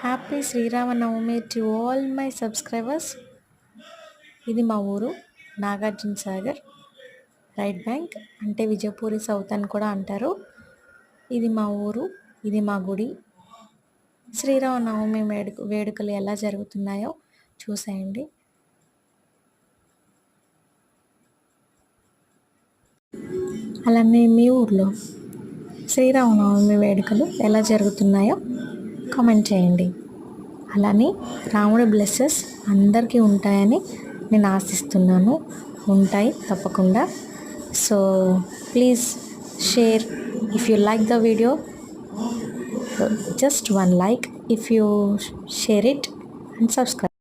Happy Sri Rama Navami to all my subscribers. ఇది మా ఊరు నాగార్జున సాగర్, రైట్ బ్యాంక్ అంటే విజయపూరి సౌత్ అని కూడా అంటారు. ఇది మా ఊరు, ఇది మా గుడి. శ్రీరామనవమి వేడుకలు ఎలా జరుగుతున్నాయో చూసేయండి. అలానే మీ ఊర్లో శ్రీరామనవమి వేడుకలు ఎలా జరుగుతున్నాయో కామెంట్ చేయండి. అలానే రాముడి బ్లెస్సెస్ అందరికీ ఉంటాయని నేను ఆశిస్తున్నాను. ఉంటాయి తప్పకుండా. So please share if you like the video. Just one like if you share it and subscribe.